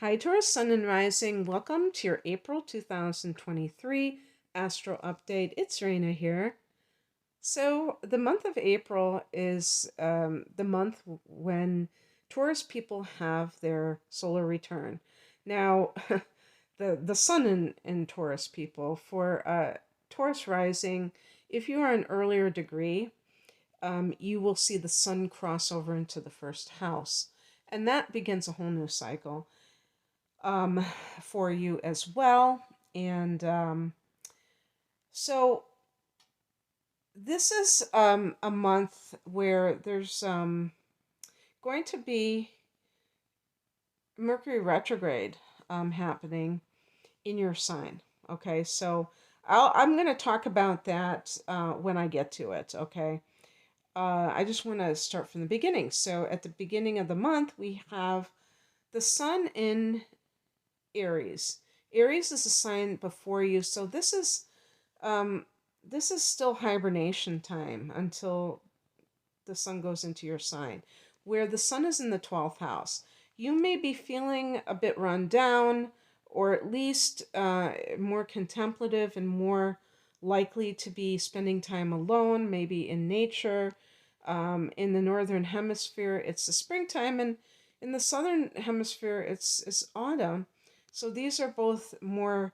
Hi, Taurus, Sun and Rising. Welcome to your April 2023 Astro Update. It's Raina here. So, the month of April is the month when Taurus people have their solar return. Now, the Sun in Taurus people, for Taurus Rising, if you are an earlier degree, you will see the Sun cross over into the first house. And that begins a whole new cycle um, for you as well. And so this is a month where there's going to be Mercury retrograde happening in your sign. Okay, so I'm going to talk about that when I get to it. Okay, I just want to start from the beginning. So at the beginning of the month, we have the Sun in Aries. Aries is a sign before you, so um, this is still hibernation time until the sun goes into your sign, where the sun is in the 12th house. You may be feeling a bit run down, or at least more contemplative and more likely to be spending time alone, maybe in nature. In the northern hemisphere, it's the springtime, and in the southern hemisphere, it's autumn. So these are both more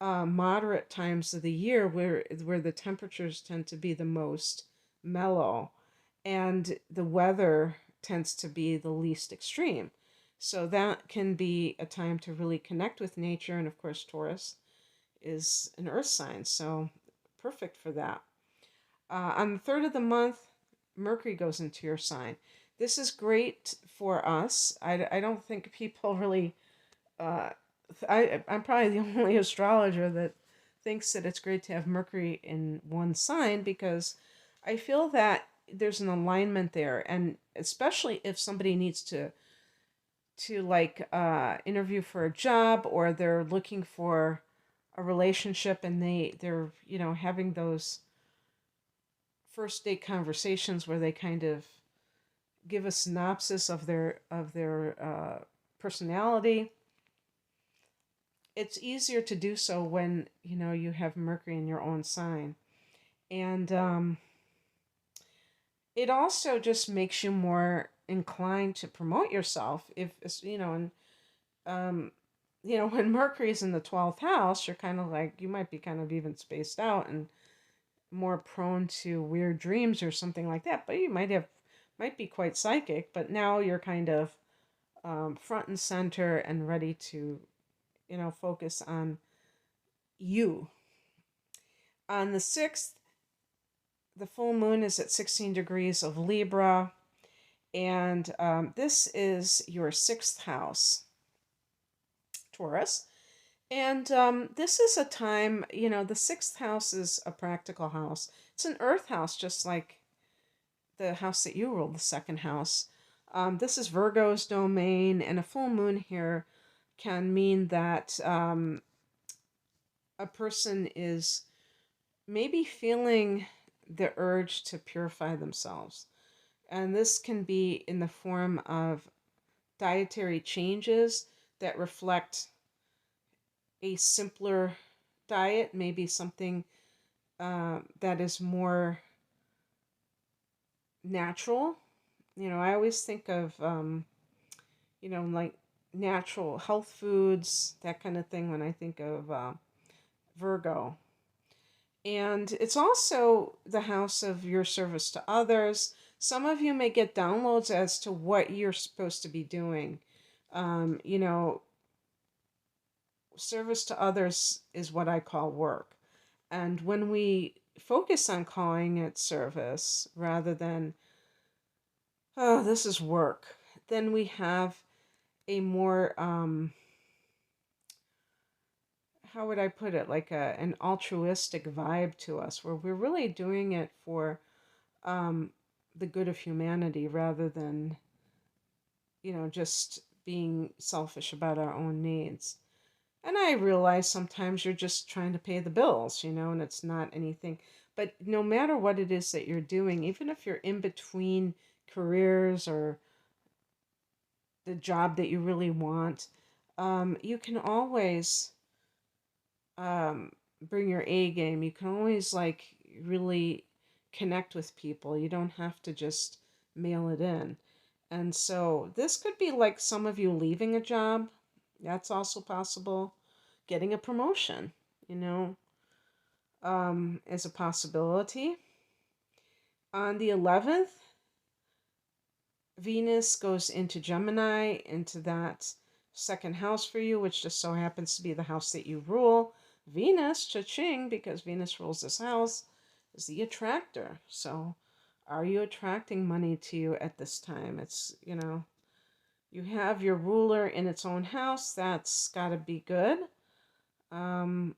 moderate times of the year where the temperatures tend to be the most mellow and the weather tends to be the least extreme. So that can be a time to really connect with nature. And of course, Taurus is an earth sign, so perfect for that. On the third of the month, Mercury goes into your sign. This is great for us. I don't think people really uh, I'm probably the only astrologer that thinks that it's great to have Mercury in one sign, because I feel that there's an alignment there, and especially if somebody needs to like interview for a job, or they're looking for a relationship, and they're having those first date conversations where they kind of give a synopsis of their personality. It's easier to do so when you have Mercury in your own sign, and it also just makes you more inclined to promote yourself. If and um, when Mercury's in the 12th house, you're kind of like, you might be kind of even spaced out and more prone to weird dreams or something like that. But you might be quite psychic. But now you're kind of front and center and ready to focus on you. On the 6th, the full moon is at 16 degrees of Libra, and this is your 6th house, Taurus. And this is a time, the 6th house is a practical house. It's an earth house, just like the house that you rule, the 2nd house. This is Virgo's domain, and a full moon here can mean that a person is maybe feeling the urge to purify themselves. And this can be in the form of dietary changes that reflect a simpler diet, maybe something that is more natural. I always think of, like natural health foods, that kind of thing, when I think of Virgo. And it's also the house of your service to others. Some of you may get downloads as to what you're supposed to be doing. Um, you know, Service to others is what I call work. And when we focus on calling it service rather than, oh, this is work, then we have a more, how would I put it, like an altruistic vibe to us, where we're really doing it for um, the good of humanity rather than, just being selfish about our own needs. And I realize sometimes you're just trying to pay the bills, and it's not anything. But no matter what it is that you're doing, even if you're in between careers or the job that you really want, You can always bring your A game. You can always like really connect with people. You don't have to just mail it in. And so this could be like some of you leaving a job. That's also possible. Getting a promotion, you know, is a possibility. On the 11th, Venus goes into Gemini, into that second house for you, which just so happens to be the house that you rule. Venus, cha-ching, because Venus rules this house, is the attractor. So are you attracting money to you at this time? It's, you know, you have your ruler in its own house. That's got to be good. Um,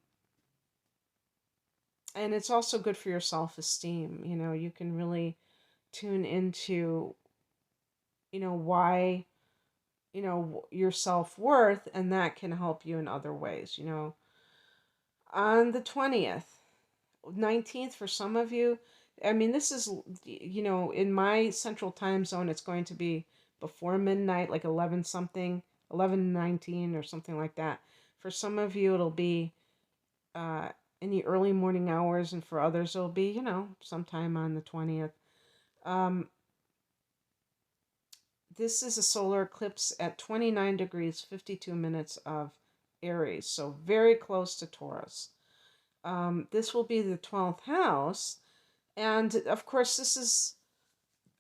and it's also good for your self-esteem. You know, you can really tune into, you know, why, you know, your self-worth, and that can help you in other ways, you know. On the 20th, 19th for some of you, I mean, this is, you know, in my central time zone, it's going to be before midnight, like 11 something, 11:19 or something like that. For some of you, it'll be uh, in the early morning hours, and for others, it'll be, you know, sometime on the 20th. Um, this is a solar eclipse at 29 degrees, 52 minutes of Aries, so very close to Taurus. This will be the 12th house. And of course, this is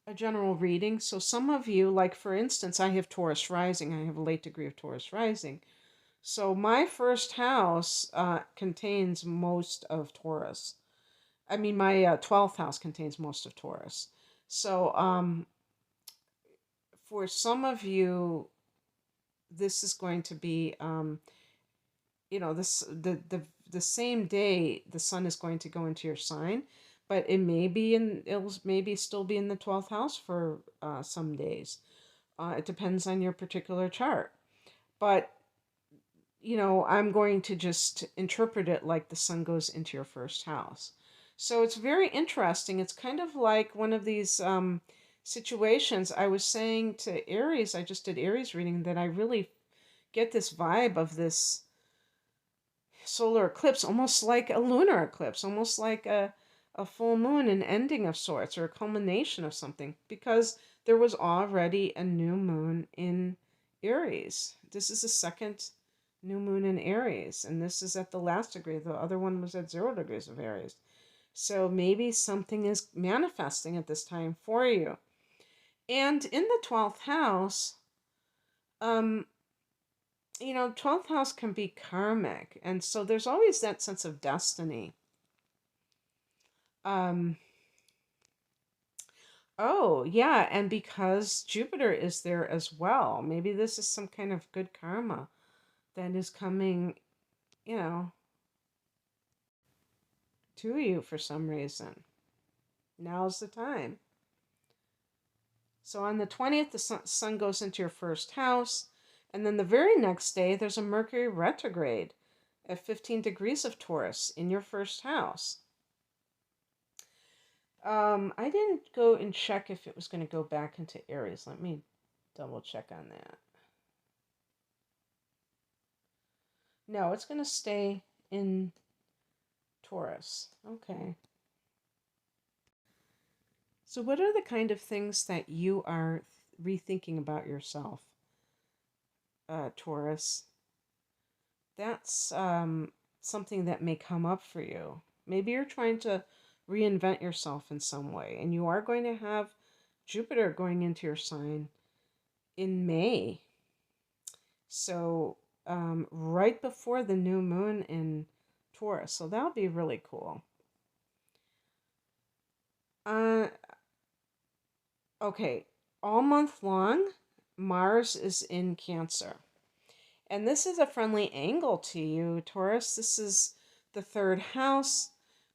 a general reading. So some of you, like for instance, I have Taurus rising. I have a late degree of Taurus rising. So my first house contains most of Taurus. I mean, my 12th house contains most of Taurus. So for some of you, this is going to be, you know, the same day the sun is going to go into your sign, but it'll maybe still be in the 12th house for some days. It depends on your particular chart. But, you know, I'm going to just interpret it like the sun goes into your first house. So it's very interesting. It's kind of like one of these situations. I was saying to Aries, I just did Aries reading, that I really get this vibe of this solar eclipse, almost like a lunar eclipse, almost like a full moon, an ending of sorts, or a culmination of something, because there was already a new moon in Aries. This is the second new moon in Aries, and this is at the last degree. The other one was at 0 degrees of Aries. So maybe something is manifesting at this time for you. And in the 12th house, um, you know, 12th house can be karmic. And so there's always that sense of destiny. Um, oh, yeah. And because Jupiter is there as well, maybe this is some kind of good karma that is coming, you know, to you for some reason. Now's the time. So on the 20th, the sun goes into your first house. And then the very next day, there's a Mercury retrograde at 15 degrees of Taurus in your first house. I didn't go and check if it was going to go back into Aries. Let me double check on that. No, it's going to stay in Taurus. Okay. So what are the kind of things that you are rethinking about yourself, Taurus? That's something that may come up for you. Maybe you're trying to reinvent yourself in some way, and you are going to have Jupiter going into your sign in May. So, right before the new moon in Taurus. So that'll be really cool. Uh, okay, all month long, Mars is in Cancer. And this is a friendly angle to you, Taurus. This is the third house,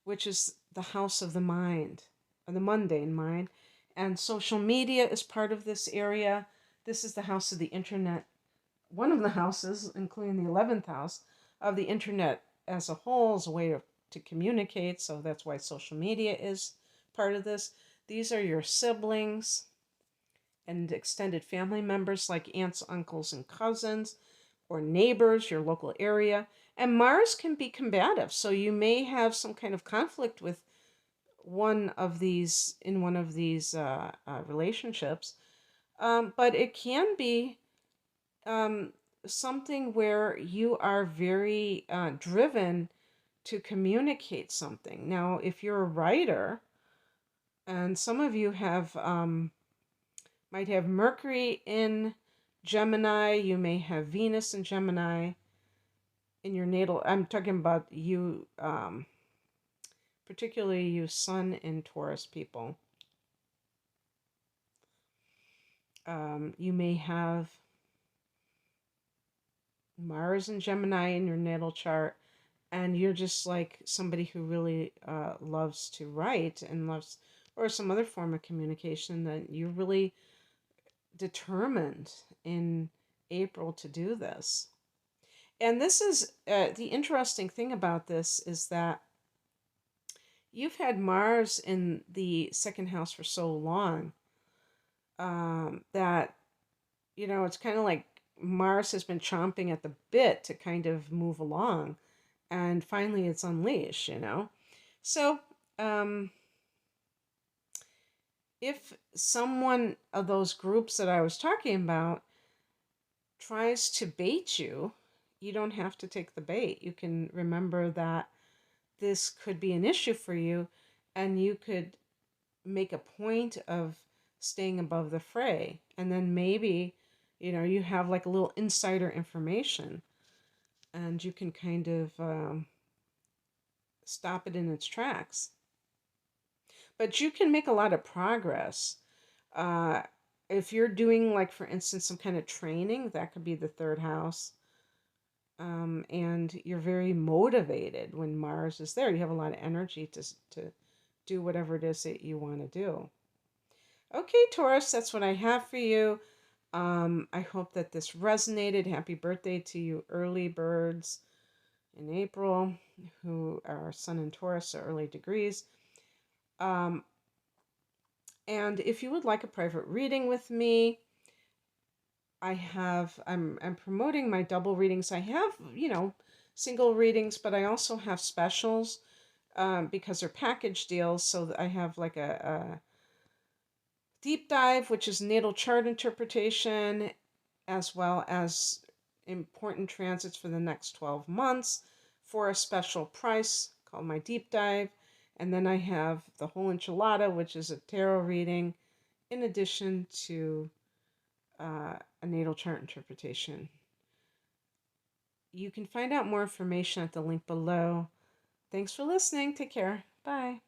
which is the house of the mind, or the mundane mind. And social media is part of this area. This is the house of the internet, one of the houses, including the 11th house, of the internet as a whole, as a way to communicate. So that's why social media is part of this. These are your siblings and extended family members like aunts, uncles, and cousins. or neighbors, your local area. And Mars can be combative, so you may have some kind of conflict with one of these relationships. But it can be um, something where you are very driven to communicate something. Now, if you're a writer, and some of you have might have Mercury in Gemini, you may have Venus in Gemini in your natal. I'm talking about you, particularly you Sun in Taurus people. You may have Mars and Gemini in your natal chart, and you're just like somebody who really loves to write and loves, or some other form of communication, that you're really determined in April to do this. And this is the interesting thing about this is that you've had Mars in the second house for so long that, you know, it's kind of like Mars has been chomping at the bit to kind of move along, and finally it's unleashed, you know. So, if someone of those groups that I was talking about tries to bait you, you don't have to take the bait. You can remember that this could be an issue for you, and you could make a point of staying above the fray. And then maybe, you know, you have like a little insider information, and you can kind of stop it in its tracks. But you can make a lot of progress. Uh, if you're doing, like, for instance, some kind of training, that could be the third house. And you're very motivated when Mars is there. You have a lot of energy to do whatever it is that you want to do. Okay, Taurus, that's what I have for you. I hope that this resonated. Happy birthday to you early birds in April who are Sun and Taurus, are early degrees. Um, and if you would like a private reading with me, I'm promoting my double readings. I have, you know, single readings, but I also have specials because they're package deals. So I have like a deep dive, which is natal chart interpretation, as well as important transits for the next 12 months for a special price called my deep dive. And then I have the whole enchilada, which is a tarot reading, in addition to a natal chart interpretation. You can find out more information at the link below. Thanks for listening. Take care. Bye.